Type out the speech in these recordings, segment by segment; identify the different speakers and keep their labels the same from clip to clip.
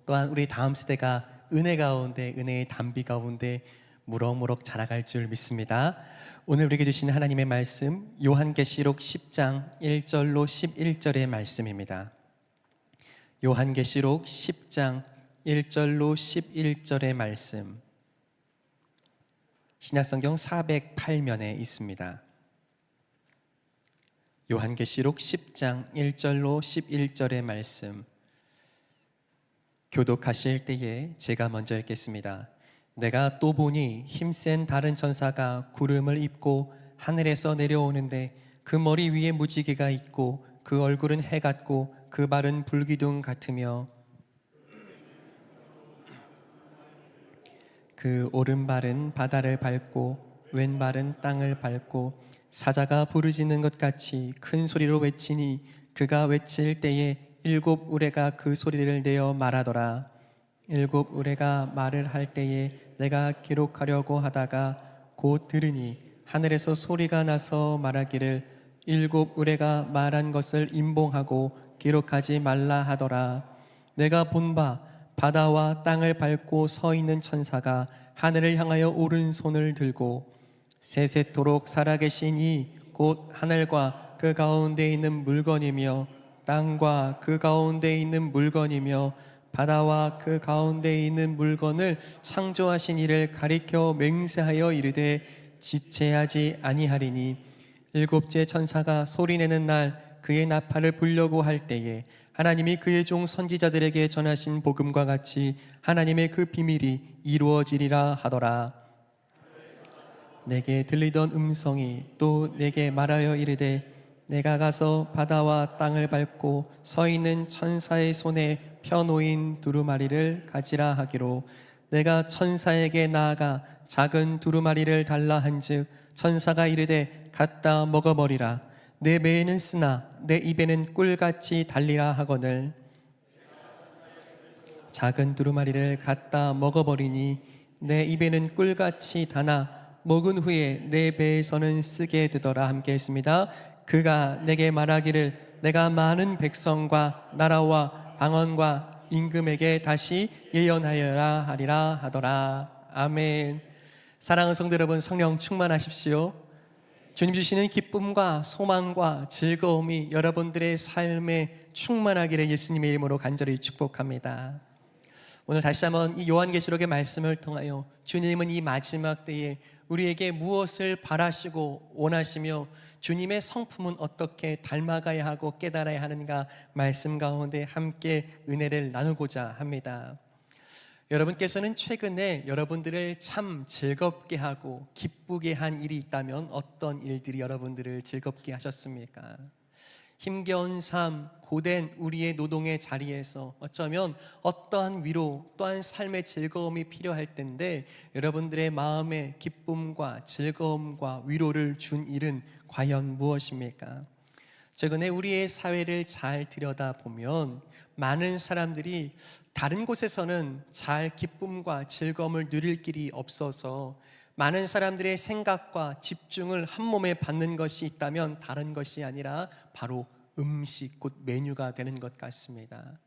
Speaker 1: 또한 우리 다음 세대가 은혜 가운데, 은혜의 담비 가운데 무럭무럭 자라갈 줄 믿습니다. 오늘 우리에게 주신 하나님의 말씀, 요한계시록 10장 1절로 11절의 말씀입니다. 요한계시록 10장 1절로 11절의 말씀, 신약성경 408면에 있습니다. 요한계시록 10장 1절로 11절의 말씀, 교독하실 때에 제가 먼저 읽겠습니다. 내가 또 보니 힘센 다른 천사가 구름을 입고 하늘에서 내려오는데 그 머리 위에 무지개가 있고 그 얼굴은 해 같고 그 발은 불기둥 같으며 그 오른발은 바다를 밟고 왼발은 땅을 밟고 사자가 부르짖는 것 같이 큰 소리로 외치니 그가 외칠 때에 일곱 우레가 그 소리를 내어 말하더라. 일곱 우레가 말을 할 때에 내가 기록하려고 하다가 곧 들으니 하늘에서 소리가 나서 말하기를 일곱 우레가 말한 것을 임봉하고 기록하지 말라 하더라. 내가 본 바 바다와 땅을 밟고 서 있는 천사가 하늘을 향하여 오른손을 들고 세세토록 살아계신 이 곧 하늘과 그 가운데 있는 물건이며 땅과 그 가운데 있는 물건이며 바다와 그 가운데 있는 물건을 창조하신 이를 가리켜 맹세하여 이르되 지체하지 아니하리니 일곱째 천사가 소리내는 날 그의 나팔을 불려고 할 때에 하나님이 그의 종 선지자들에게 전하신 복음과 같이 하나님의 그 비밀이 이루어지리라 하더라. 내게 들리던 음성이 또 내게 말하여 이르되 내가 가서 바다와 땅을 밟고 서 있는 천사의 손에 펴놓인 두루마리를 가지라 하기로 내가 천사에게 나아가 작은 두루마리를 달라 한즉 천사가 이르되 갖다 먹어버리라. 내 배에는 쓰나 내 입에는 꿀같이 달리라 하거늘 작은 두루마리를 갖다 먹어버리니 내 입에는 꿀같이 다나 먹은 후에 내 배에서는 쓰게 되더라. 함께 했습니다. 그가 내게 말하기를 내가 많은 백성과 나라와 방언과 임금에게 다시 예언하여라 하리라 하더라. 아멘. 사랑하는 성도 여러분, 성령 충만하십시오. 주님 주시는 기쁨과 소망과 즐거움이 여러분들의 삶에 충만하기를 예수님의 이름으로 간절히 축복합니다. 오늘 다시 한번 이 요한계시록의 말씀을 통하여 주님은 이 마지막 때에 우리에게 무엇을 바라시고 원하시며 주님의 성품은 어떻게 닮아가야 하고 깨달아야 하는가 말씀 가운데 함께 은혜를 나누고자 합니다. 여러분께서는 최근에 여러분들을 참 즐겁게 하고 기쁘게 한 일이 있다면 어떤 일들이 여러분들을 즐겁게 하셨습니까? 힘겨운 삶, 고된 우리의 노동의 자리에서 어쩌면 어떠한 위로 또한 삶의 즐거움이 필요할 텐데 여러분들의 마음에 기쁨과 즐거움과 위로를 준 일은 과연 무엇입니까? 최근에 우리의 사회를 잘 들여다보면 많은 사람들이 다른 곳에서는 잘 기쁨과 즐거움을 누릴 길이 없어서 많은 사람들의 생각과 집중을 한 몸에 받는 것이 있다면 다른 것이 아니라 바로 음식, 곧 메뉴가 되는 것 같습니다.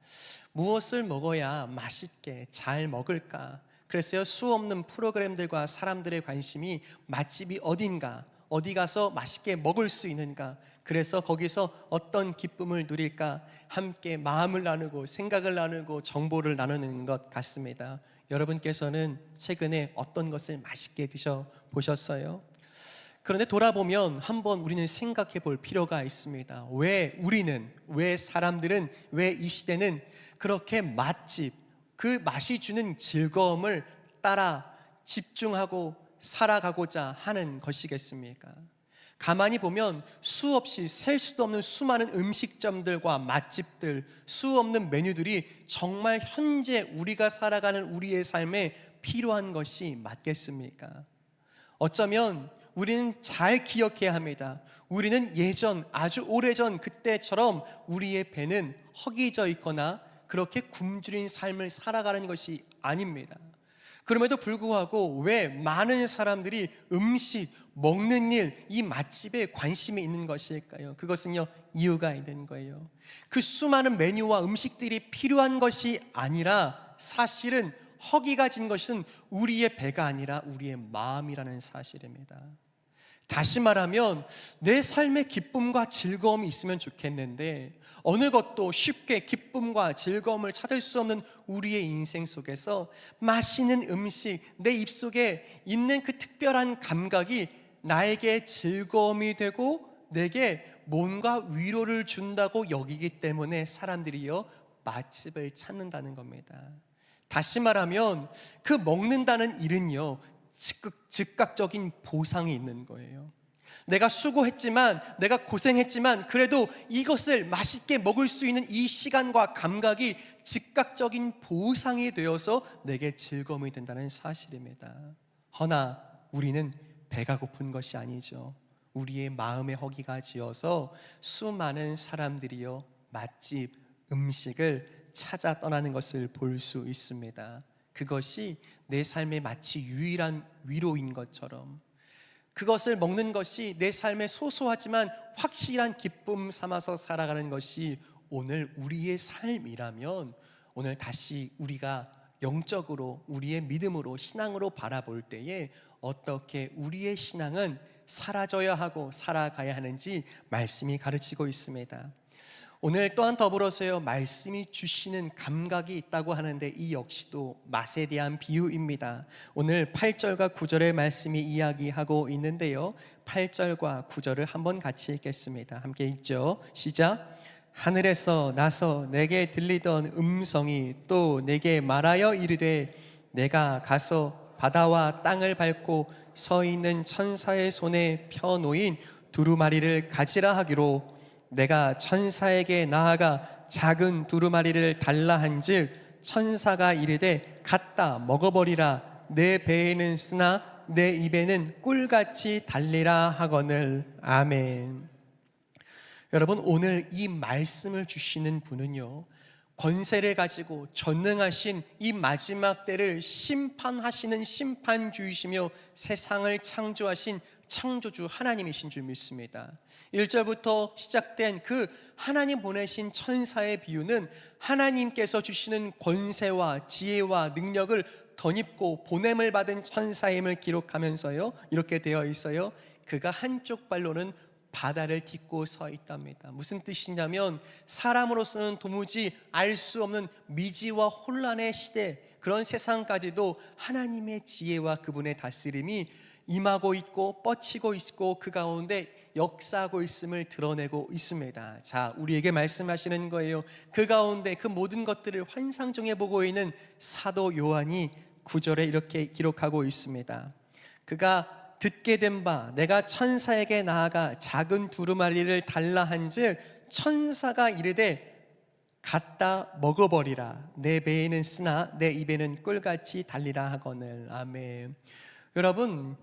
Speaker 1: 무엇을 먹어야 맛있게 잘 먹을까? 그래서 수 없는 프로그램들과 사람들의 관심이 맛집이 어딘가, 어디 가서 맛있게 먹을 수 있는가, 그래서 거기서 어떤 기쁨을 누릴까 함께 마음을 나누고 생각을 나누고 정보를 나누는 것 같습니다. 여러분께서는 최근에 어떤 것을 맛있게 드셔보셨어요? 그런데 돌아보면 한번 우리는 생각해 볼 필요가 있습니다. 왜 사람들은, 왜 이 시대는 그렇게 맛집, 그 맛이 주는 즐거움을 따라 집중하고 살아가고자 하는 것이겠습니까? 가만히 보면 수없이 셀 수도 없는 수많은 음식점들과 맛집들, 수 없는 메뉴들이 정말 현재 우리가 살아가는 우리의 삶에 필요한 것이 맞겠습니까? 어쩌면 우리는 잘 기억해야 합니다. 우리는 예전, 아주 오래전 그때처럼 우리의 배는 허기져 있거나 그렇게 굶주린 삶을 살아가는 것이 아닙니다. 그럼에도 불구하고 왜 많은 사람들이 음식, 먹는 일, 이 맛집에 관심이 있는 것일까요? 그것은요, 이유가 있는 거예요. 그 수많은 메뉴와 음식들이 필요한 것이 아니라 사실은 허기가 진 것은 우리의 배가 아니라 우리의 마음이라는 사실입니다. 다시 말하면 내 삶에 기쁨과 즐거움이 있으면 좋겠는데 어느 것도 쉽게 기쁨과 즐거움을 찾을 수 없는 우리의 인생 속에서 맛있는 음식, 내 입속에 있는 그 특별한 감각이 나에게 즐거움이 되고 내게 뭔가 위로를 준다고 여기기 때문에 사람들이요, 맛집을 찾는다는 겁니다. 다시 말하면 그 먹는다는 일은요, 즉각적인 보상이 있는 거예요. 내가 수고했지만, 내가 고생했지만 그래도 이것을 맛있게 먹을 수 있는 이 시간과 감각이 즉각적인 보상이 되어서 내게 즐거움이 된다는 사실입니다. 허나 우리는 배가 고픈 것이 아니죠. 우리의 마음의 허기가 지어서 수많은 사람들이요, 맛집, 음식을 찾아 떠나는 것을 볼 수 있습니다. 그것이 내 삶의 마치 유일한 위로인 것처럼, 그것을 먹는 것이 내 삶의 소소하지만 확실한 기쁨 삼아서 살아가는 것이 오늘 우리의 삶이라면, 오늘 다시 우리가 영적으로 우리의 믿음으로 신앙으로 바라볼 때에 어떻게 우리의 신앙은 사라져야 하고 살아가야 하는지 말씀이 가르치고 있습니다. 오늘 또한 더불어서요, 말씀이 주시는 감각이 있다고 하는데 이 역시도 맛에 대한 비유입니다. 오늘 8절과 9절의 말씀이 이야기하고 있는데요, 8절과 9절을 한번 같이 읽겠습니다. 함께 읽죠. 시작. 하늘에서 나서 내게 들리던 음성이 또 내게 말하여 이르되 내가 가서 바다와 땅을 밟고 서 있는 천사의 손에 펴놓인 두루마리를 가지라 하기로, 내가 천사에게 나아가 작은 두루마리를 달라 한즉 천사가 이르되 갖다 먹어버리라. 내 배에는 쓰나 내 입에는 꿀같이 달리라 하거늘. 아멘. 여러분, 오늘 이 말씀을 주시는 분은요, 권세를 가지고 전능하신 이 마지막 때를 심판하시는 심판주이시며 세상을 창조하신 창조주 하나님이신 줄 믿습니다. 1절부터 시작된 그 하나님 보내신 천사의 비유는 하나님께서 주시는 권세와 지혜와 능력을 덧입고 보냄을 받은 천사임을 기록하면서요, 이렇게 되어 있어요. 그가 한쪽 발로는 바다를 딛고 서 있답니다. 무슨 뜻이냐면 사람으로서는 도무지 알 수 없는 미지와 혼란의 시대, 그런 세상까지도 하나님의 지혜와 그분의 다스림이 임하고 있고 뻗치고 있고 그 가운데 역사하고 있음을 드러내고 있습니다. 자, 우리에게 말씀하시는 거예요. 그 가운데 그 모든 것들을 환상 중에 보고 있는 사도 요한이 9절에 이렇게 기록하고 있습니다. 그가 듣게 된 바 내가 천사에게 나아가 작은 두루마리를 달라 한즉 천사가 이르되 갖다 먹어버리라. 내 배에는 쓰나 내 입에는 꿀같이 달리라 하거늘. 아멘. 여러분,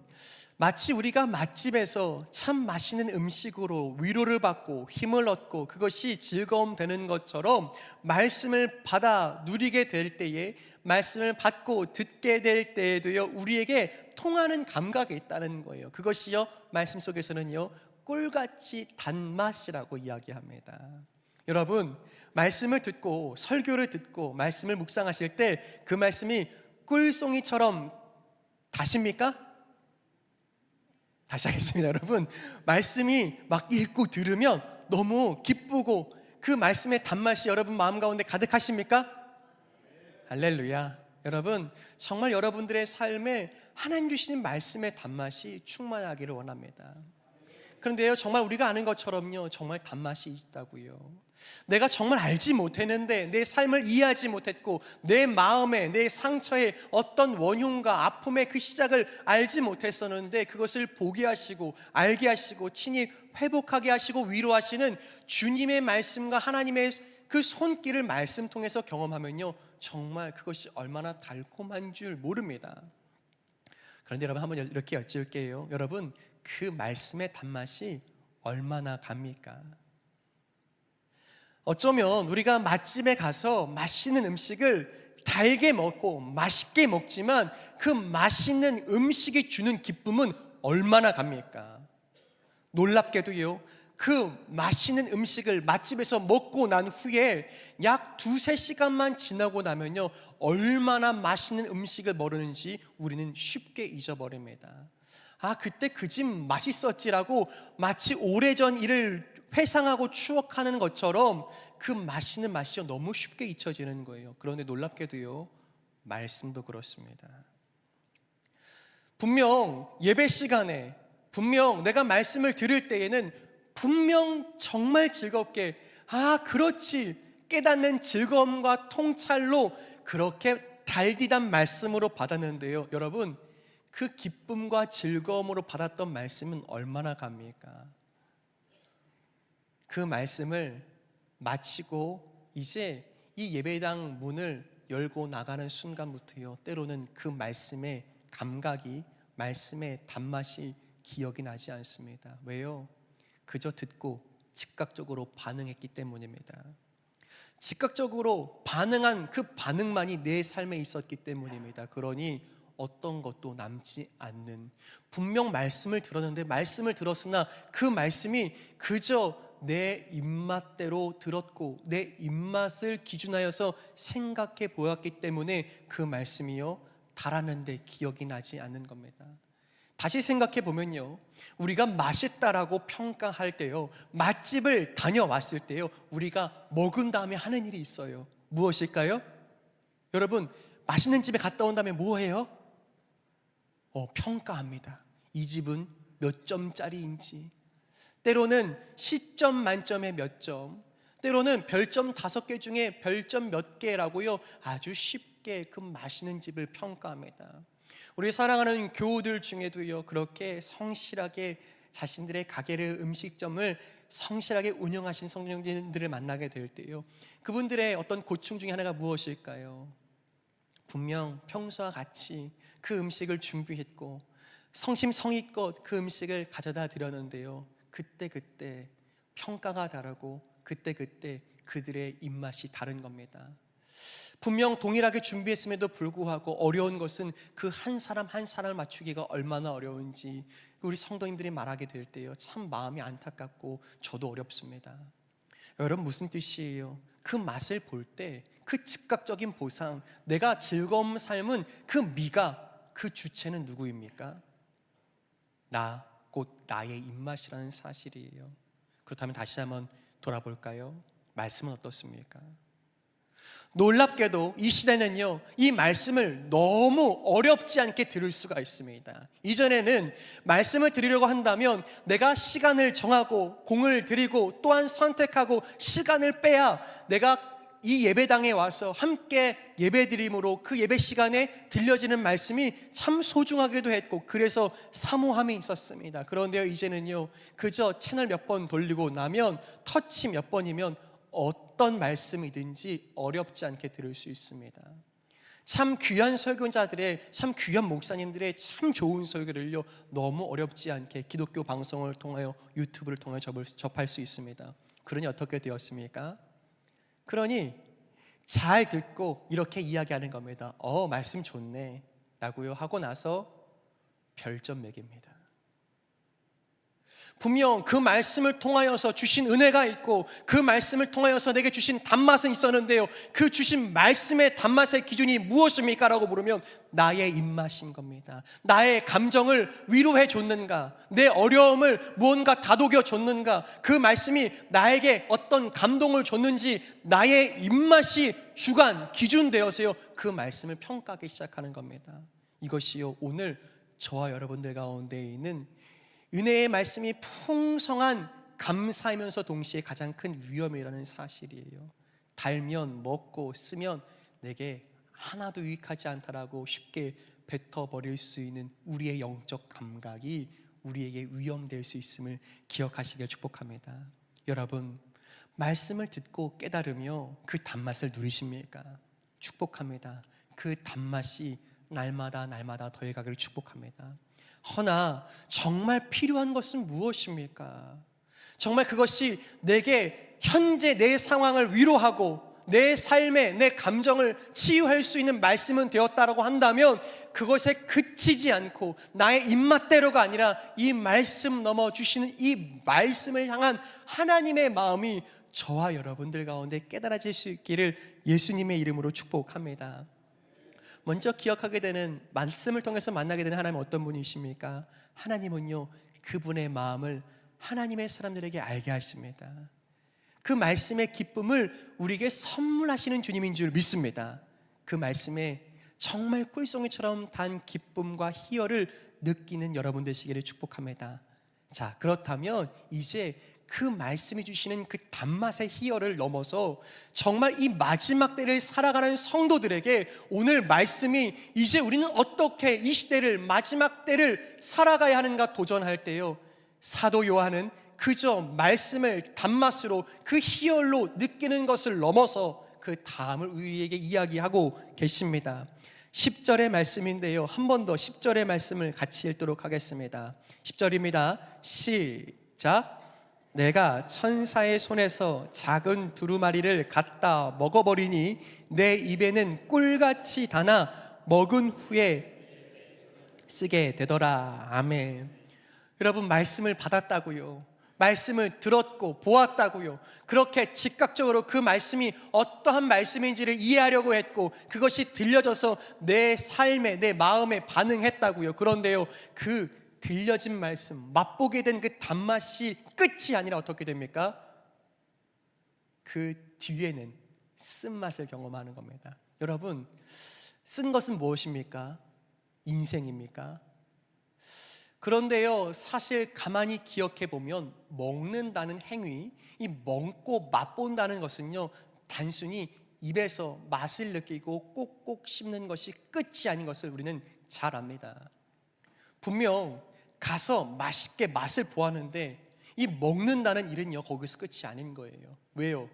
Speaker 1: 마치 우리가 맛집에서 참 맛있는 음식으로 위로를 받고 힘을 얻고 그것이 즐거움 되는 것처럼 말씀을 받아 누리게 될 때에, 말씀을 받고 듣게 될 때에도요, 우리에게 통하는 감각이 있다는 거예요. 그것이요, 말씀 속에서는요, 꿀같이 단맛이라고 이야기합니다. 여러분, 말씀을 듣고 설교를 듣고 말씀을 묵상하실 때 그 말씀이 꿀송이처럼 다십니까? 다시 하겠습니다. 여러분, 말씀이 막 읽고 들으면 너무 기쁘고 그 말씀의 단맛이 여러분 마음 가운데 가득하십니까? 할렐루야. 여러분, 정말 여러분들의 삶에 하나님 주시는 말씀의 단맛이 충만하기를 원합니다. 그런데요, 정말 우리가 아는 것처럼요, 정말 단맛이 있다고요. 내가 정말 알지 못했는데, 내 삶을 이해하지 못했고, 내 마음에, 내 상처에 어떤 원흉과 아픔의 그 시작을 알지 못했었는데 그것을 보게 하시고 알게 하시고 친히 회복하게 하시고 위로하시는 주님의 말씀과 하나님의 그 손길을 말씀 통해서 경험하면요, 정말 그것이 얼마나 달콤한 줄 모릅니다. 그런데 여러분, 한번 이렇게 여쭐게요. 여러분, 그 말씀의 단맛이 얼마나 갑니까? 어쩌면 우리가 맛집에 가서 맛있는 음식을 달게 먹고 맛있게 먹지만 그 맛있는 음식이 주는 기쁨은 얼마나 갑니까? 놀랍게도요, 그 맛있는 음식을 맛집에서 먹고 난 후에 약 2-3시간만 지나고 나면요, 얼마나 맛있는 음식을 먹었는지 우리는 쉽게 잊어버립니다. 그때 그 집 맛있었지라고 마치 오래전 일을 회상하고 추억하는 것처럼 그 맛있는 맛이 너무 쉽게 잊혀지는 거예요. 그런데 놀랍게도요, 말씀도 그렇습니다. 분명 예배 시간에, 분명 내가 말씀을 들을 때에는 분명 정말 즐겁게 그렇지 깨닫는 즐거움과 통찰로 그렇게 달디단 말씀으로 받았는데요, 여러분, 그 기쁨과 즐거움으로 받았던 말씀은 얼마나 갑니까? 그 말씀을 마치고 이제 이 예배당 문을 열고 나가는 순간부터요, 때로는 그 말씀의 감각이, 말씀의 단맛이 기억이 나지 않습니다. 왜요? 그저 듣고 즉각적으로 반응했기 때문입니다. 즉각적으로 반응한 그 반응만이 내 삶에 있었기 때문입니다. 그러니 어떤 것도 남지 않는, 분명 말씀을 들었는데, 말씀을 들었으나 그 말씀이 그저 내 입맛대로 들었고 내 입맛을 기준하여서 생각해 보았기 때문에 그 말씀이요, 달았는데 기억이 나지 않는 겁니다. 다시 생각해 보면요, 우리가 맛있다라고 평가할 때요, 맛집을 다녀왔을 때요, 우리가 먹은 다음에 하는 일이 있어요. 무엇일까요? 여러분, 맛있는 집에 갔다 온 다음에 뭐 해요? 평가합니다. 이 집은 몇 점짜리인지, 때로는 10점 만점에 몇 점, 때로는 별점 5개 중에 별점 몇 개라고요, 아주 쉽게 그 맛있는 집을 평가합니다. 우리 사랑하는 교우들 중에도요, 그렇게 성실하게 자신들의 가게를, 음식점을 성실하게 운영하신 성령님들을 만나게 될 때요, 그분들의 어떤 고충 중에 하나가 무엇일까요? 분명 평소와 같이 그 음식을 준비했고 성심성의껏 그 음식을 가져다 드렸는데요, 그때 평가가 다르고 그때 그들의 입맛이 다른 겁니다. 분명 동일하게 준비했음에도 불구하고 어려운 것은 그 한 사람 한 사람을 맞추기가 얼마나 어려운지 우리 성도님들이 말하게 될 때요, 참 마음이 안타깝고 저도 어렵습니다. 여러분, 무슨 뜻이에요? 그 맛을 볼 때 그 즉각적인 보상, 내가 즐거움 삶은 그 미가, 그 주체는 누구입니까? 곧 나의 입맛이라는 사실이에요. 그렇다면 다시 한번 돌아볼까요? 말씀은 어떻습니까? 놀랍게도 이 시대는요, 이 말씀을 너무 어렵지 않게 들을 수가 있습니다. 이전에는 말씀을 드리려고 한다면 내가 시간을 정하고 공을 들이고 또한 선택하고 시간을 빼야 내가 이 예배당에 와서 함께 예배드림으로 그 예배 시간에 들려지는 말씀이 참 소중하기도 했고, 그래서 사모함이 있었습니다. 그런데요, 이제는요, 그저 채널 몇 번 돌리고 나면, 터치 몇 번이면 어떤 말씀이든지 어렵지 않게 들을 수 있습니다. 참 귀한 설교자들의, 참 귀한 목사님들의 참 좋은 설교를요, 너무 어렵지 않게 기독교 방송을 통하여, 유튜브를 통하여 접할 수 있습니다. 그러니 어떻게 되었습니까? 그러니 잘 듣고 이렇게 이야기하는 겁니다. 말씀 좋네 라고요 하고 나서 별점 매깁니다. 분명 그 말씀을 통하여서 주신 은혜가 있고 그 말씀을 통하여서 내게 주신 단맛은 있었는데요, 그 주신 말씀의 단맛의 기준이 무엇입니까? 라고 물으면 나의 입맛인 겁니다. 나의 감정을 위로해 줬는가, 내 어려움을 무언가 다독여 줬는가, 그 말씀이 나에게 어떤 감동을 줬는지 나의 입맛이 주관, 기준 되어서요, 그 말씀을 평가하기 시작하는 겁니다. 이것이요, 오늘 저와 여러분들 가운데 있는 은혜의 말씀이 풍성한 감사이면서 동시에 가장 큰 위험이라는 사실이에요. 달면 먹고 쓰면 내게 하나도 유익하지 않다라고 쉽게 뱉어버릴 수 있는 우리의 영적 감각이 우리에게 위험될 수 있음을 기억하시길 축복합니다. 여러분, 말씀을 듣고 깨달으며 그 단맛을 누리십니까? 축복합니다. 그 단맛이 날마다 더해가기를 축복합니다. 허나 정말 필요한 것은 무엇입니까? 정말 그것이 내게 현재 내 상황을 위로하고 내 삶에 내 감정을 치유할 수 있는 말씀은 되었다라고 한다면 그것에 그치지 않고 나의 입맛대로가 아니라 이 말씀 넘어 주시는 이 말씀을 향한 하나님의 마음이 저와 여러분들 가운데 깨달아질 수 있기를 예수님의 이름으로 축복합니다. 먼저 기억하게 되는, 말씀을 통해서 만나게 되는 하나님은 어떤 분이십니까? 하나님은요, 그분의 마음을 하나님의 사람들에게 알게 하십니다. 그 말씀의 기쁨을 우리에게 선물하시는 주님인 줄 믿습니다. 그 말씀에 정말 꿀송이처럼 단 기쁨과 희열을 느끼는 여러분 되시기를 축복합니다. 자, 그렇다면 이제 그 말씀이 주시는 그 단맛의 희열을 넘어서 정말 이 마지막 때를 살아가는 성도들에게 오늘 말씀이 이제 우리는 어떻게 이 시대를, 마지막 때를 살아가야 하는가 도전할 때요, 사도 요한은 그저 말씀을 단맛으로 그 희열로 느끼는 것을 넘어서 그 다음을 우리에게 이야기하고 계십니다. 10절의 말씀인데요, 한 번 더 10절의 말씀을 같이 읽도록 하겠습니다. 10절입니다. 시작. 내가 천사의 손에서 작은 두루마리를 갖다 먹어버리니 내 입에는 꿀같이 달아 먹은 후에 쓰게 되더라. 아멘. 여러분, 말씀을 받았다고요, 말씀을 들었고 보았다고요, 그렇게 즉각적으로 그 말씀이 어떠한 말씀인지를 이해하려고 했고 그것이 들려져서 내 삶에, 내 마음에 반응했다고요. 그런데요, 그 들려진 말씀, 맛보게 된 그 단맛이 끝이 아니라 어떻게 됩니까? 그 뒤에는 쓴맛을 경험하는 겁니다. 여러분, 쓴 것은 무엇입니까? 인생입니까? 그런데요, 사실 가만히 기억해 보면 먹는다는 행위, 이 먹고 맛본다는 것은요, 단순히 입에서 맛을 느끼고 꼭꼭 씹는 것이 끝이 아닌 것을 우리는 잘 압니다. 분명 가서 맛있게 맛을 보았는데 이 먹는다는 일은요, 거기서 끝이 아닌 거예요. 왜요?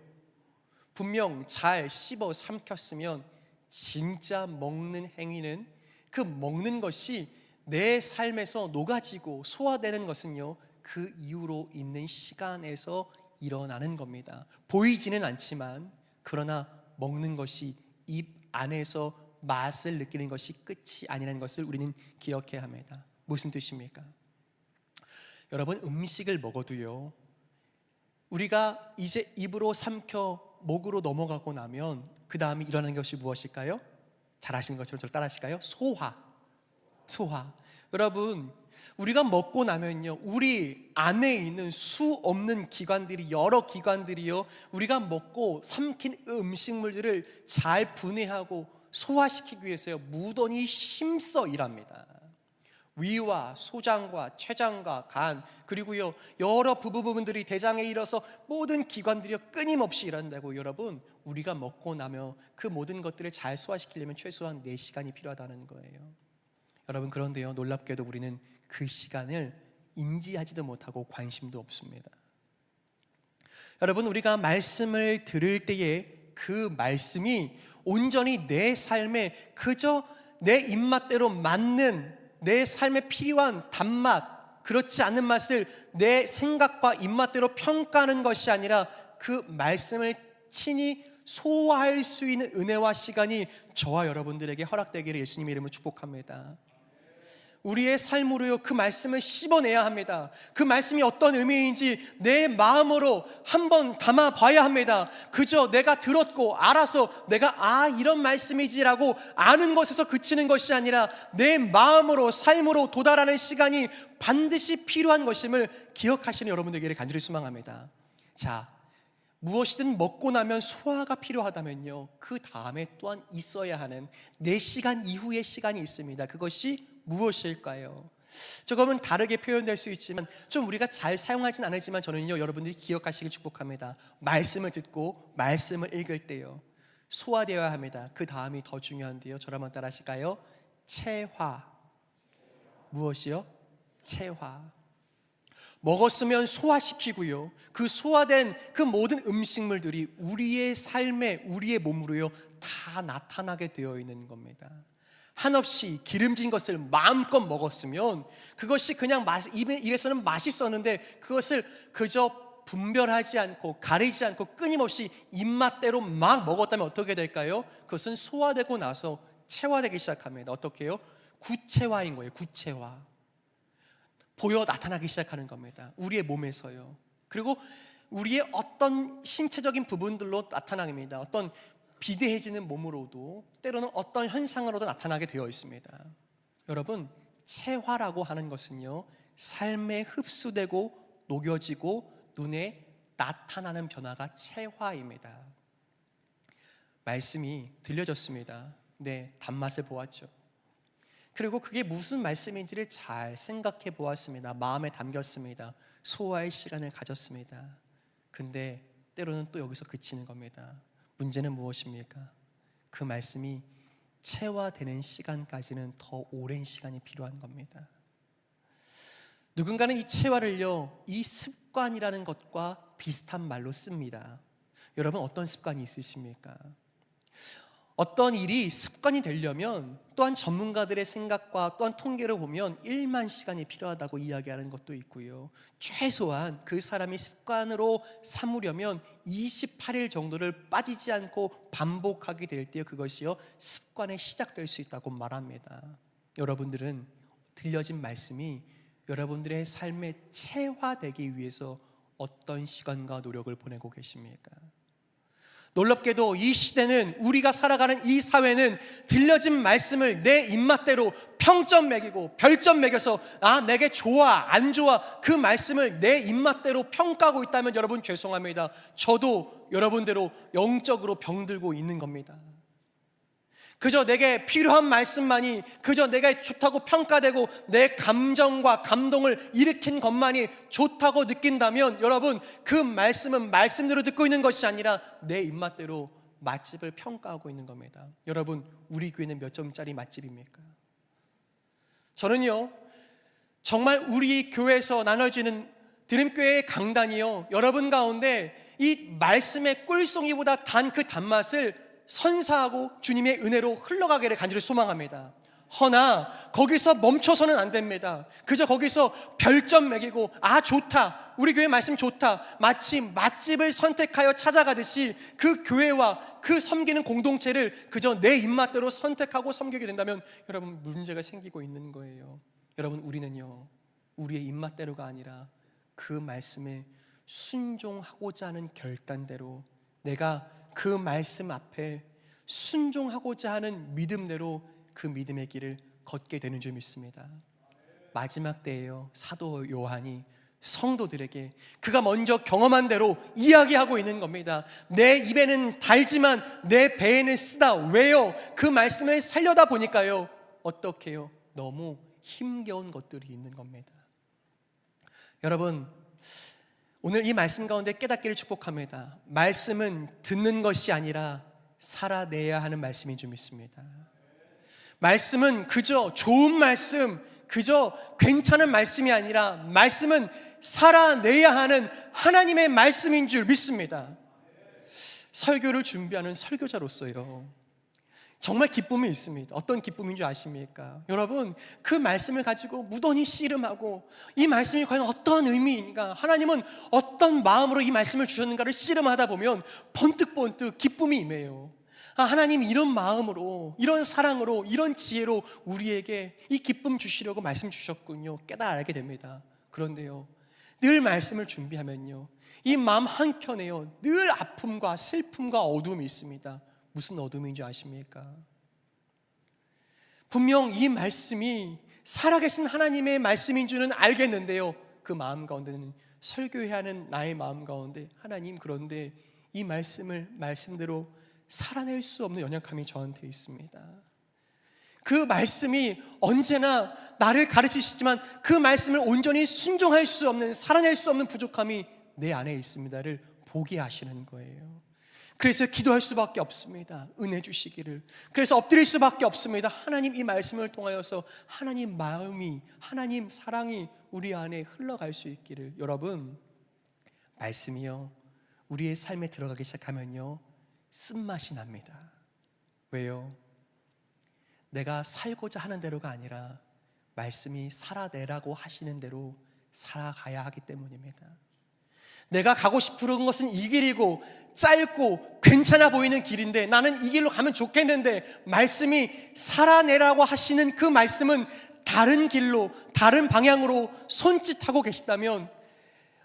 Speaker 1: 분명 잘 씹어 삼켰으면 진짜 먹는 행위는, 그 먹는 것이 내 삶에서 녹아지고 소화되는 것은요, 그 이후로 있는 시간에서 일어나는 겁니다. 보이지는 않지만, 그러나 먹는 것이 입 안에서 맛을 느끼는 것이 끝이 아니라는 것을 우리는 기억해야 합니다. 무슨 뜻입니까? 여러분, 음식을 먹어도요, 우리가 이제 입으로 삼켜 목으로 넘어가고 나면 그 다음에 일어나는 것이 무엇일까요? 잘 아시는 것처럼 저를 따라 하실까요? 소화. 여러분, 우리가 먹고 나면요, 우리 안에 있는 수 없는 기관들이, 여러 기관들이요, 우리가 먹고 삼킨 음식물들을 잘 분해하고 소화시키기 위해서요, 무던히 힘써 일합니다. 위와 소장과 췌장과 간, 그리고요 여러 부분들이 대장에 이르러서 모든 기관들이 끊임없이 일한다고. 여러분, 우리가 먹고 나면 그 모든 것들을 잘 소화시키려면 최소한 4시간이 필요하다는 거예요. 여러분, 그런데요, 놀랍게도 우리는 그 시간을 인지하지도 못하고 관심도 없습니다. 여러분, 우리가 말씀을 들을 때에 그 말씀이 온전히 내 삶에 그저 내 입맛대로 맞는, 내 삶에 필요한 단맛, 그렇지 않은 맛을 내 생각과 입맛대로 평가하는 것이 아니라 그 말씀을 친히 소화할 수 있는 은혜와 시간이 저와 여러분들에게 허락되기를 예수님의 이름으로 축복합니다. 우리의 삶으로요, 그 말씀을 씹어내야 합니다. 그 말씀이 어떤 의미인지 내 마음으로 한번 담아봐야 합니다. 그저 내가 들었고 알아서 내가 이런 말씀이지라고 아는 것에서 그치는 것이 아니라 내 마음으로, 삶으로 도달하는 시간이 반드시 필요한 것임을 기억하시는 여러분들에게 간절히 소망합니다. 자, 무엇이든 먹고 나면 소화가 필요하다면요, 그 다음에 또한 있어야 하는 4시간 이후의 시간이 있습니다. 그것이 무엇일까요? 조금은 다르게 표현될 수 있지만 좀 우리가 잘 사용하진 않지만 저는요, 여러분들이 기억하시길 축복합니다. 말씀을 듣고 말씀을 읽을 때요, 소화되어야 합니다. 그 다음이 더 중요한데요, 저를 한번 따라 하실까요? 체화. 무엇이요? 체화. 먹었으면 소화시키고요, 그 소화된 그 모든 음식물들이 우리의 삶에, 우리의 몸으로요 다 나타나게 되어 있는 겁니다. 한없이 기름진 것을 마음껏 먹었으면 그것이 그냥 입에서는 맛있었는데 그것을 그저 분별하지 않고 가리지 않고 끊임없이 입맛대로 막 먹었다면 어떻게 될까요? 그것은 소화되고 나서 체화되기 시작합니다. 어떻게 해요? 구체화인 거예요. 구체화. 보여 나타나기 시작하는 겁니다. 우리의 몸에서요. 그리고 우리의 어떤 신체적인 부분들로 나타납니다. 어떤 비대해지는 몸으로도, 때로는 어떤 현상으로도 나타나게 되어 있습니다. 여러분, 체화라고 하는 것은요, 삶에 흡수되고 녹여지고 눈에 나타나는 변화가 체화입니다. 말씀이 들려졌습니다. 네, 단맛을 보았죠. 그리고 그게 무슨 말씀인지를 잘 생각해 보았습니다. 마음에 담겼습니다. 소화의 시간을 가졌습니다. 근데 때로는 또 여기서 그치는 겁니다. 문제는 무엇입니까? 그 말씀이 체화되는 시간까지는 더 오랜 시간이 필요한 겁니다. 누군가는 이 체화를요, 이 습관이라는 것과 비슷한 말로 씁니다. 여러분, 어떤 습관이 있으십니까? 어떤 일이 습관이 되려면 또한 전문가들의 생각과 또한 통계를 보면 1만 시간이 필요하다고 이야기하는 것도 있고요. 최소한 그 사람이 습관으로 삼으려면 28일 정도를 빠지지 않고 반복하게 될 때 그것이요, 습관에 시작될 수 있다고 말합니다. 여러분들은 들려진 말씀이 여러분들의 삶에 체화되기 위해서 어떤 시간과 노력을 보내고 계십니까? 놀랍게도 이 시대는, 우리가 살아가는 이 사회는 들려진 말씀을 내 입맛대로 평점 매기고 별점 매겨서 내게 좋아 안 좋아 그 말씀을 내 입맛대로 평가하고 있다면 여러분 죄송합니다. 저도 여러분대로 영적으로 병들고 있는 겁니다. 그저 내게 필요한 말씀만이, 그저 내가 좋다고 평가되고 내 감정과 감동을 일으킨 것만이 좋다고 느낀다면 여러분, 그 말씀은 말씀대로 듣고 있는 것이 아니라 내 입맛대로 맛집을 평가하고 있는 겁니다. 여러분, 우리 교회는 몇 점짜리 맛집입니까? 저는요, 정말 우리 교회에서 나눠지는 드림교회의 강단이요, 여러분 가운데 이 말씀의 꿀송이보다 단 그 단맛을 선사하고 주님의 은혜로 흘러가기를 간절히 소망합니다. 허나 거기서 멈춰서는 안 됩니다. 그저 거기서 별점 매기고 좋다, 우리 교회 말씀 좋다, 마치 맛집을 선택하여 찾아가듯이 그 교회와 그 섬기는 공동체를 그저 내 입맛대로 선택하고 섬기게 된다면 여러분, 문제가 생기고 있는 거예요. 여러분, 우리는요, 우리의 입맛대로가 아니라 그 말씀에 순종하고자 하는 결단대로, 내가 그 말씀 앞에 순종하고자 하는 믿음대로 그 믿음의 길을 걷게 되는 줄 믿습니다. 마지막 때에요, 사도 요한이 성도들에게 그가 먼저 경험한 대로 이야기하고 있는 겁니다. 내 입에는 달지만 내 배에는 쓰다. 왜요? 그 말씀을 살려다 보니까요, 어떻게 해요? 너무 힘겨운 것들이 있는 겁니다. 여러분, 오늘 이 말씀 가운데 깨닫기를 축복합니다. 말씀은 듣는 것이 아니라 살아내야 하는 말씀인 줄 믿습니다. 말씀은 그저 좋은 말씀, 그저 괜찮은 말씀이 아니라 말씀은 살아내야 하는 하나님의 말씀인 줄 믿습니다. 설교를 준비하는 설교자로서요, 정말 기쁨이 있습니다. 어떤 기쁨인 줄 아십니까? 여러분, 그 말씀을 가지고 무던히 씨름하고 이 말씀이 과연 어떤 의미인가, 하나님은 어떤 마음으로 이 말씀을 주셨는가를 씨름하다 보면 번뜩번뜩 기쁨이 임해요. 하나님 이런 마음으로, 이런 사랑으로, 이런 지혜로 우리에게 이 기쁨 주시려고 말씀 주셨군요, 깨달아 알게 됩니다. 그런데요, 늘 말씀을 준비하면요, 이 마음 한켠에요, 늘 아픔과 슬픔과 어둠이 있습니다. 무슨 어둠인지 아십니까? 분명 이 말씀이 살아계신 하나님의 말씀인 줄은 알겠는데요, 그 마음 가운데는 설교해야 하는 나의 마음 가운데, 하나님, 그런데 이 말씀을 말씀대로 살아낼 수 없는 연약함이 저한테 있습니다. 그 말씀이 언제나 나를 가르치시지만 그 말씀을 온전히 순종할 수 없는, 살아낼 수 없는 부족함이 내 안에 있습니다를 보게 하시는 거예요. 그래서 기도할 수밖에 없습니다. 은혜 주시기를. 그래서 엎드릴 수밖에 없습니다. 하나님, 이 말씀을 통하여서 하나님 마음이, 하나님 사랑이 우리 안에 흘러갈 수 있기를. 여러분, 말씀이요, 우리의 삶에 들어가기 시작하면요, 쓴맛이 납니다. 왜요? 내가 살고자 하는 대로가 아니라 말씀이 살아내라고 하시는 대로 살아가야 하기 때문입니다. 내가 가고 싶은 것은 이 길이고 짧고 괜찮아 보이는 길인데 나는 이 길로 가면 좋겠는데 말씀이 살아내라고 하시는 그 말씀은 다른 길로 다른 방향으로 손짓하고 계시다면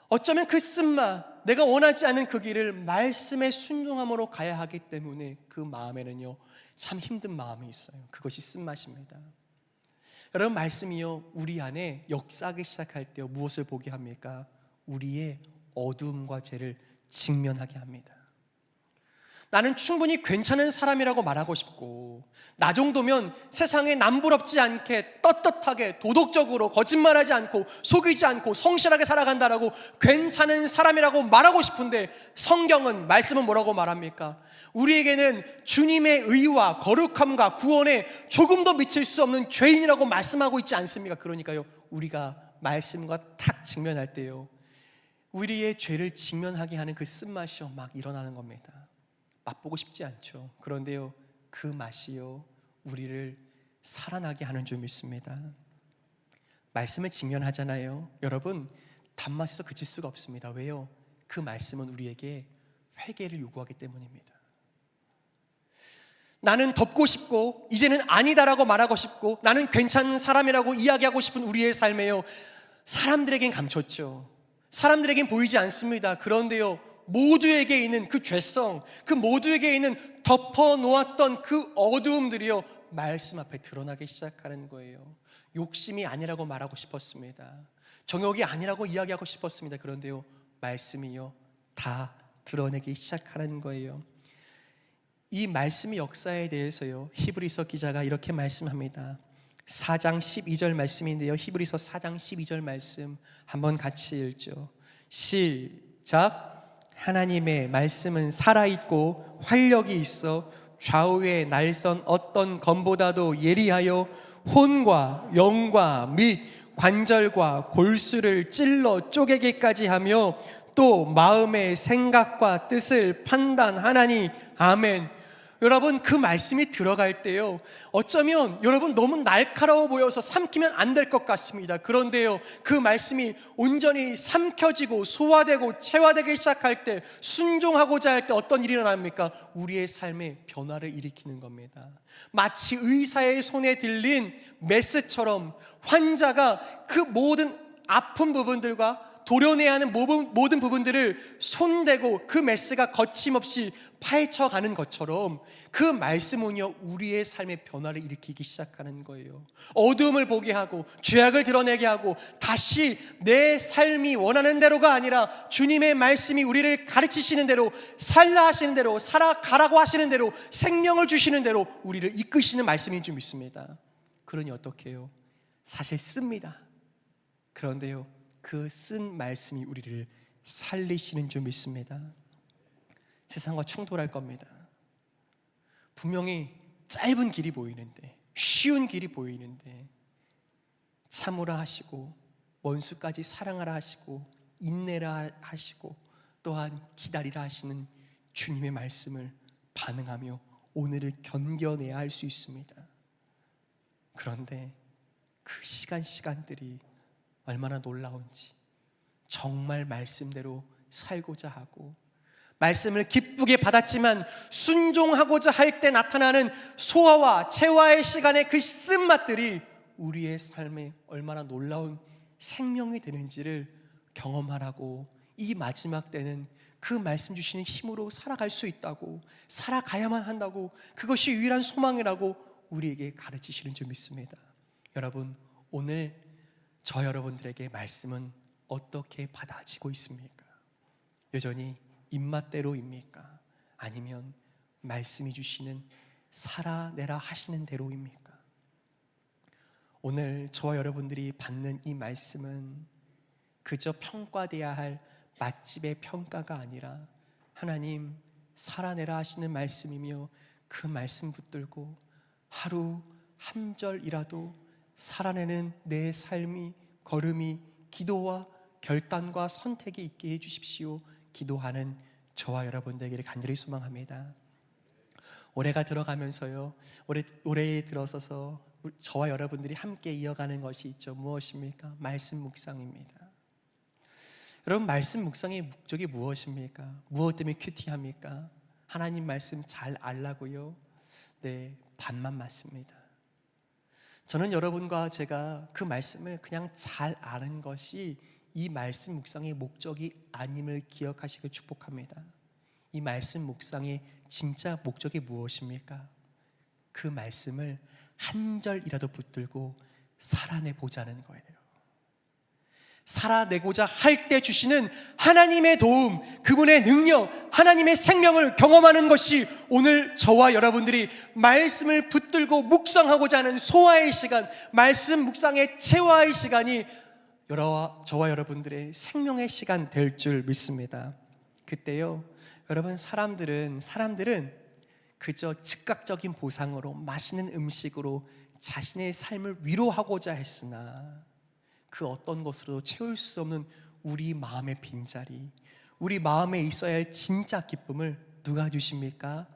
Speaker 1: 어쩌면 그 쓴맛, 내가 원하지 않은 그 길을 말씀의 순종함으로 가야 하기 때문에 그 마음에는요 참 힘든 마음이 있어요. 그것이 쓴맛입니다. 여러분, 말씀이요 우리 안에 역사하기 시작할 때요 무엇을 보게 합니까? 우리의 어두움과 죄를 직면하게 합니다. 나는 충분히 괜찮은 사람이라고 말하고 싶고 나 정도면 세상에 남부럽지 않게 떳떳하게 도덕적으로 거짓말하지 않고 속이지 않고 성실하게 살아간다라고 괜찮은 사람이라고 말하고 싶은데 성경은, 말씀은 뭐라고 말합니까? 우리에게는 주님의 의와 거룩함과 구원에 조금도 미칠 수 없는 죄인이라고 말씀하고 있지 않습니까? 그러니까요 우리가 말씀과 탁 직면할 때요 우리의 죄를 직면하게 하는 그 쓴맛이요 막 일어나는 겁니다. 맛보고 싶지 않죠. 그런데요 그 맛이요 우리를 살아나게 하는 줄 믿습니다. 말씀을 직면하잖아요. 여러분, 단맛에서 그칠 수가 없습니다. 왜요? 그 말씀은 우리에게 회개를 요구하기 때문입니다. 나는 덮고 싶고 이제는 아니다라고 말하고 싶고 나는 괜찮은 사람이라고 이야기하고 싶은 우리의 삶에요 사람들에겐 감췄죠. 사람들에겐 보이지 않습니다. 그런데요 모두에게 있는 그 죄성, 그 모두에게 있는 덮어놓았던 그 어두움들이요 말씀 앞에 드러나기 시작하는 거예요. 욕심이 아니라고 말하고 싶었습니다. 정욕이 아니라고 이야기하고 싶었습니다. 그런데요 말씀이요 다 드러내기 시작하는 거예요. 이 말씀의 역사에 대해서요 히브리서 기자가 이렇게 말씀합니다. 4장 12절 말씀인데요 히브리서 4장 12절 말씀 한번 같이 읽죠. 시작. 하나님의 말씀은 살아있고 활력이 있어 좌우의 날선 어떤 검보다도 예리하여 혼과 영과 및 관절과 골수를 찔러 쪼개기까지 하며 또 마음의 생각과 뜻을 판단하나니. 아멘. 여러분, 그 말씀이 들어갈 때요 어쩌면 여러분 너무 날카로워 보여서 삼키면 안 될 것 같습니다. 그런데요 그 말씀이 온전히 삼켜지고 소화되고 체화되기 시작할 때, 순종하고자 할 때 어떤 일이 일어납니까? 우리의 삶에 변화를 일으키는 겁니다. 마치 의사의 손에 들린 메스처럼 환자가 그 모든 아픈 부분들과 도려내야 하는 모든 부분들을 손대고 그 메스가 거침없이 파헤쳐가는 것처럼 그 말씀은요 우리의 삶의 변화를 일으키기 시작하는 거예요. 어두움을 보게 하고 죄악을 드러내게 하고 다시 내 삶이 원하는 대로가 아니라 주님의 말씀이 우리를 가르치시는 대로, 살라 하시는 대로, 살아가라고 하시는 대로, 생명을 주시는 대로 우리를 이끄시는 말씀인 줄 믿습니다. 그러니 어떻게 해요? 사실 씁니다. 그런데요 그 쓴 말씀이 우리를 살리시는 줄 믿습니다. 세상과 충돌할 겁니다. 분명히 짧은 길이 보이는데, 쉬운 길이 보이는데 참으라 하시고 원수까지 사랑하라 하시고 인내라 하시고 또한 기다리라 하시는 주님의 말씀을 반응하며 오늘을 견뎌내야 할 수 있습니다. 그런데 그 시간들이 얼마나 놀라운지, 정말 말씀대로 살고자 하고 말씀을 기쁘게 받았지만 순종하고자 할 때 나타나는 소화와 체화의 시간의 그 쓴맛들이 우리의 삶에 얼마나 놀라운 생명이 되는지를 경험하라고, 이 마지막 때는 그 말씀 주시는 힘으로 살아갈 수 있다고, 살아가야만 한다고, 그것이 유일한 소망이라고 우리에게 가르치시는 줄 믿습니다. 여러분, 오늘 저 여러분들에게 말씀은 어떻게 받아지고 있습니까? 여전히 입맛대로입니까? 아니면 말씀이 주시는 살아내라 하시는 대로입니까? 오늘 저와 여러분들이 받는 이 말씀은 그저 평가돼야 할 맛집의 평가가 아니라 하나님 살아내라 하시는 말씀이며, 그 말씀 붙들고 하루 한 절이라도 살아내는 내 삶이, 걸음이, 기도와 결단과 선택이 있게 해주십시오. 기도하는 저와 여러분들에게 간절히 소망합니다. 올해가 들어가면서요, 올해에 들어서서 저와 여러분들이 함께 이어가는 것이 있죠. 무엇입니까? 말씀 묵상입니다. 여러분, 말씀 묵상의 목적이 무엇입니까? 무엇 때문에 큐티합니까? 하나님 말씀 잘 알라고요? 네, 반만 맞습니다. 저는 여러분과 제가 그 말씀을 그냥 잘 아는 것이 이 말씀 묵상의 목적이 아님을 기억하시길 축복합니다. 이 말씀 묵상의 진짜 목적이 무엇입니까? 그 말씀을 한 절이라도 붙들고 살아내보자는 거예요. 살아내고자 할 때 주시는 하나님의 도움, 그분의 능력, 하나님의 생명을 경험하는 것이 오늘 저와 여러분들이 말씀을 붙들고 묵상하고자 하는 소화의 시간, 말씀 묵상의 체화의 시간이 저와 여러분들의 생명의 시간 될 줄 믿습니다. 그때요, 여러분, 사람들은 그저 즉각적인 보상으로, 맛있는 음식으로 자신의 삶을 위로하고자 했으나 그 어떤 것으로도 채울 수 없는 우리 마음의 빈자리, 우리 마음에 있어야 할 진짜 기쁨을 누가 주십니까?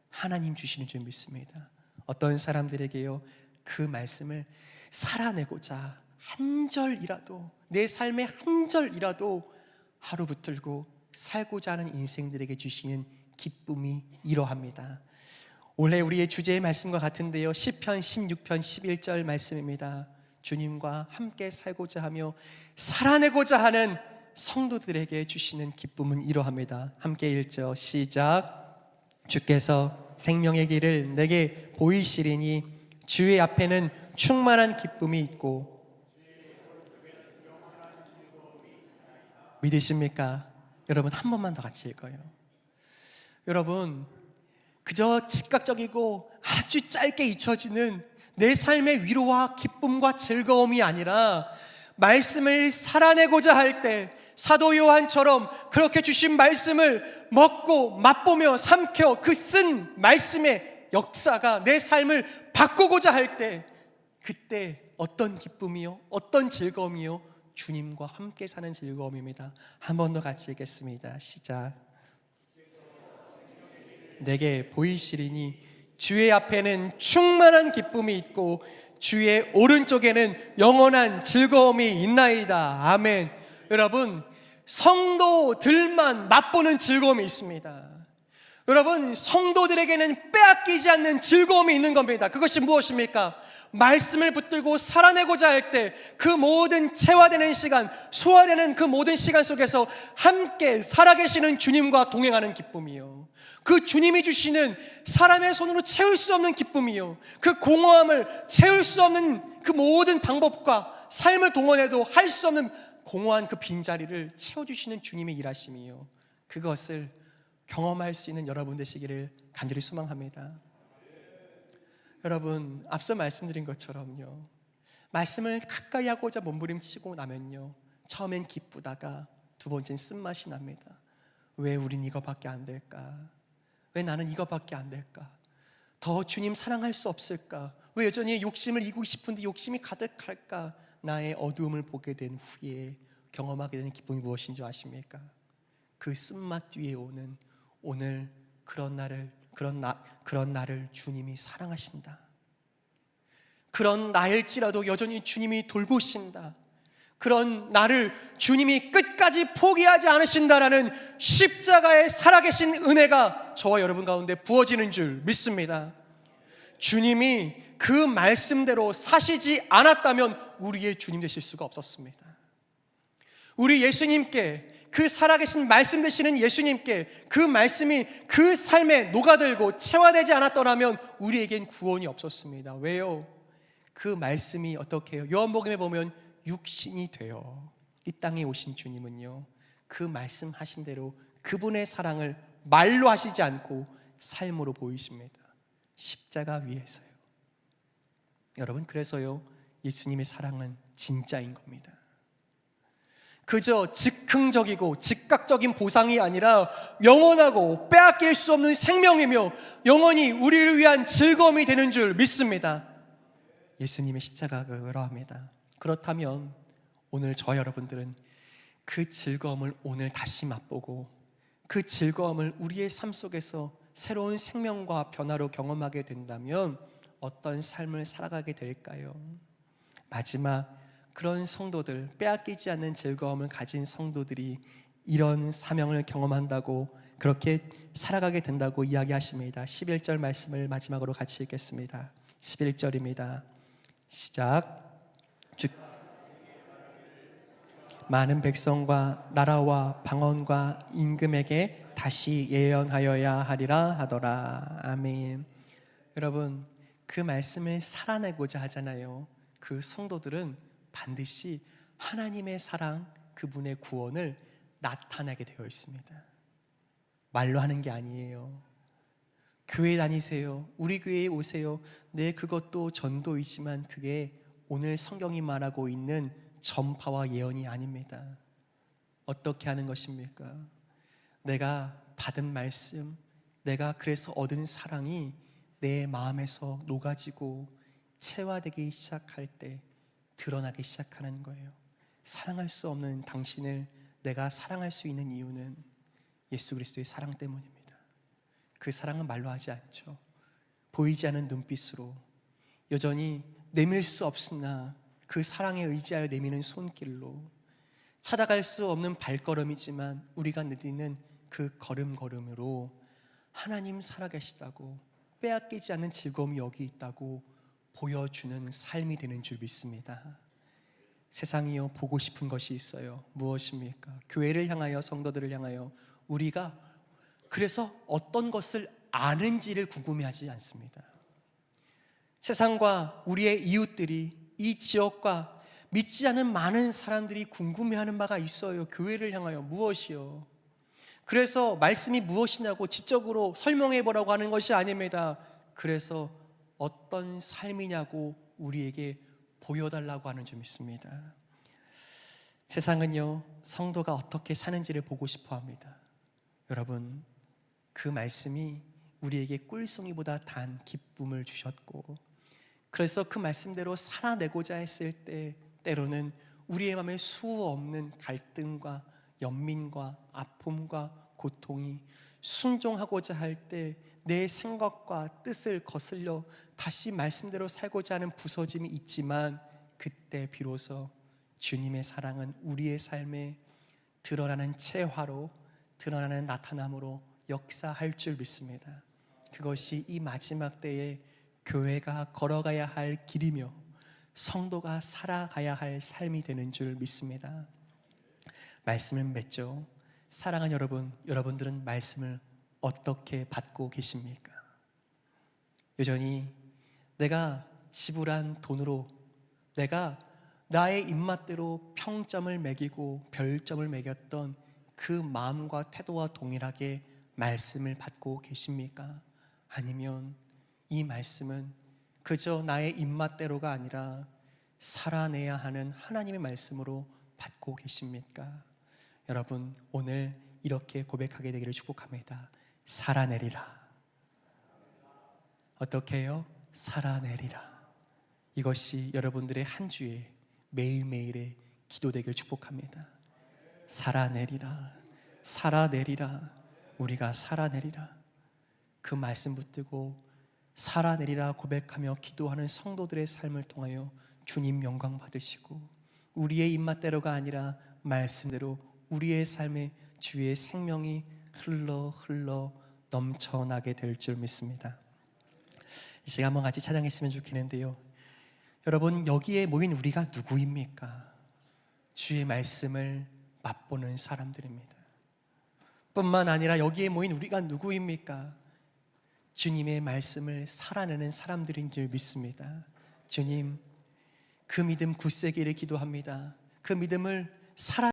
Speaker 1: 하나님 주시는 줄 믿습니다. 어떤 사람들에게요, 그 말씀을 살아내고자 한 절이라도, 내 삶의 한 절이라도 하루 붙들고 살고자 하는 인생들에게 주시는 기쁨이 이러합니다. 올해 우리의 주제의 말씀과 같은데요, 시편 16편 11절 말씀입니다. 주님과 함께 살고자 하며 살아내고자 하는 성도들에게 주시는 기쁨은 이러합니다. 함께 읽죠. 시작. 주께서 생명의 길을 내게 보이시리니 주의 앞에는 충만한 기쁨이 있고. 믿으십니까? 여러분, 한 번만 더 같이 읽어요. 여러분, 그저 즉각적이고 아주 짧게 잊혀지는 내 삶의 위로와 기쁨과 즐거움이 아니라 말씀을 살아내고자 할 때 사도 요한처럼 그렇게 주신 말씀을 먹고 맛보며 삼켜 그 쓴 말씀의 역사가 내 삶을 바꾸고자 할 때, 그때 어떤 기쁨이요? 어떤 즐거움이요? 주님과 함께 사는 즐거움입니다. 한 번 더 같이 읽겠습니다. 시작. 내게 보이시리니 주의 앞에는 충만한 기쁨이 있고 주의 오른쪽에는 영원한 즐거움이 있나이다. 아멘. 여러분, 성도들만 맛보는 즐거움이 있습니다. 여러분, 성도들에게는 빼앗기지 않는 즐거움이 있는 겁니다. 그것이 무엇입니까? 말씀을 붙들고 살아내고자 할 때 그 모든 체화되는 시간, 소화되는 그 모든 시간 속에서 함께 살아계시는 주님과 동행하는 기쁨이요, 그 주님이 주시는 사람의 손으로 채울 수 없는 기쁨이요, 그 공허함을 채울 수 없는 그 모든 방법과 삶을 동원해도 할 수 없는 공허한 그 빈자리를 채워주시는 주님의 일하심이요, 그것을 경험할 수 있는 여러분 되시기를 간절히 소망합니다. 여러분, 앞서 말씀드린 것처럼요, 말씀을 가까이 하고자 몸부림치고 나면요, 처음엔 기쁘다가 두 번째는 쓴맛이 납니다. 왜 우린 이거밖에 안 될까? 왜 나는 이거밖에 안 될까? 더 주님 사랑할 수 없을까? 왜 여전히 욕심을 이기고 싶은데 욕심이 가득할까? 나의 어두움을 보게 된 후에 경험하게 되는 기쁨이 무엇인 줄 아십니까? 그 쓴맛 뒤에 오는 오늘 그런 나를 주님이 사랑하신다. 그런 나일지라도 여전히 주님이 돌보신다. 그런 나를 주님이 끝까지 포기하지 않으신다라는 십자가의 살아계신 은혜가 저와 여러분 가운데 부어지는 줄 믿습니다. 주님이 그 말씀대로 사시지 않았다면 우리의 주님 되실 수가 없었습니다. 우리 예수님께, 그 살아계신 말씀 되시는 예수님께 그 말씀이 그 삶에 녹아들고 체화되지 않았더라면 우리에겐 구원이 없었습니다. 왜요? 그 말씀이 어떻게 해요? 요한복음에 보면 육신이 되어 이 땅에 오신 주님은요, 그 말씀하신 대로 그분의 사랑을 말로 하시지 않고 삶으로 보이십니다. 십자가 위에서요. 여러분, 그래서요, 예수님의 사랑은 진짜인 겁니다. 그저 즉흥적이고 즉각적인 보상이 아니라 영원하고 빼앗길 수 없는 생명이며 영원히 우리를 위한 즐거움이 되는 줄 믿습니다. 예수님의 십자가가 그러합니다. 그렇다면 오늘 저 여러분들은 그 즐거움을 오늘 다시 맛보고 그 즐거움을 우리의 삶 속에서 새로운 생명과 변화로 경험하게 된다면 어떤 삶을 살아가게 될까요? 마지막 그런 성도들, 빼앗기지 않는 즐거움을 가진 성도들이 이런 사명을 경험한다고, 그렇게 살아가게 된다고 이야기하십니다. 11절 말씀을 마지막으로 같이 읽겠습니다. 11절입니다. 시작. 주 많은 백성과 나라와 방언과 임금에게 다시 예언하여야 하리라 하더라. 아멘. 여러분, 그 말씀을 살아내고자 하잖아요. 그 성도들은 반드시 하나님의 사랑, 그분의 구원을 나타내게 되어 있습니다. 말로 하는 게 아니에요. 교회 다니세요. 우리 교회에 오세요. 네, 그것도 전도이지만 그게 오늘 성경이 말하고 있는 전파와 예언이 아닙니다. 어떻게 하는 것입니까? 내가 받은 말씀, 내가 그래서 얻은 사랑이 내 마음에서 녹아지고 체화되기 시작할 때 드러나기 시작하는 거예요. 사랑할 수 없는 당신을 내가 사랑할 수 있는 이유는 예수 그리스도의 사랑 때문입니다. 그 사랑은 말로 하지 않죠. 보이지 않는 눈빛으로 여전히 내밀 수 없으나 그 사랑에 의지하여 내미는 손길로 찾아갈 수 없는 발걸음이지만 우리가 느끼는 그 걸음걸음으로 하나님 살아계시다고, 빼앗기지 않는 즐거움이 여기 있다고 보여주는 삶이 되는 줄 믿습니다. 세상이요, 보고 싶은 것이 있어요. 무엇입니까? 교회를 향하여, 성도들을 향하여 우리가 그래서 어떤 것을 아는지를 궁금해하지 않습니다. 세상과 우리의 이웃들이, 이 지역과 믿지 않은 많은 사람들이 궁금해하는 바가 있어요. 교회를 향하여 무엇이요? 그래서 말씀이 무엇이냐고 지적으로 설명해 보라고 하는 것이 아닙니다. 그래서 어떤 삶이냐고 우리에게 보여달라고 하는 줄 믿습니다. 세상은요, 성도가 어떻게 사는지를 보고 싶어 합니다. 여러분, 그 말씀이 우리에게 꿀송이보다 단 기쁨을 주셨고, 그래서 그 말씀대로 살아내고자 했을 때 때로는 우리의 마음에 수 없는 갈등과 연민과 아픔과 고통이 순종하고자 할 때 내 생각과 뜻을 거슬려 다시 말씀대로 살고자 하는 부서짐이 있지만, 그때 비로소 주님의 사랑은 우리의 삶에 드러나는 체화로, 드러나는 나타남으로 역사할 줄 믿습니다. 그것이 이 마지막 때에 교회가 걸어가야 할 길이며 성도가 살아가야 할 삶이 되는 줄 믿습니다. 말씀을 맺죠. 사랑하는 여러분, 여러분들은 말씀을 어떻게 받고 계십니까? 여전히 내가 지불한 돈으로 내가 나의 입맛대로 평점을 매기고 별점을 매겼던 그 마음과 태도와 동일하게 말씀을 받고 계십니까? 아니면 이 말씀은 그저 나의 입맛대로가 아니라 살아내야 하는 하나님의 말씀으로 받고 계십니까? 여러분, 오늘 이렇게 고백하게 되기를 축복합니다. 살아내리라. 어떻게 해요? 살아내리라. 이것이 여러분들의 한 주에 매일매일의 기도 되기를 축복합니다. 살아내리라. 살아내리라. 우리가 살아내리라. 그 말씀 붙들고 살아내리라 고백하며 기도하는 성도들의 삶을 통하여 주님 영광 받으시고, 우리의 입맛대로가 아니라 말씀대로 우리의 삶에 주의 생명이 흘러 넘쳐나게 될 줄 믿습니다. 이 시간 한번 같이 찬양했으면 좋겠는데요. 여러분, 여기에 모인 우리가 누구입니까? 주의 말씀을 맛보는 사람들입니다. 뿐만 아니라 여기에 모인 우리가 누구입니까? 주님의 말씀을 살아내는 사람들인 줄 믿습니다. 주님, 그 믿음 굳세기를 기도합니다. 그 믿음을 살아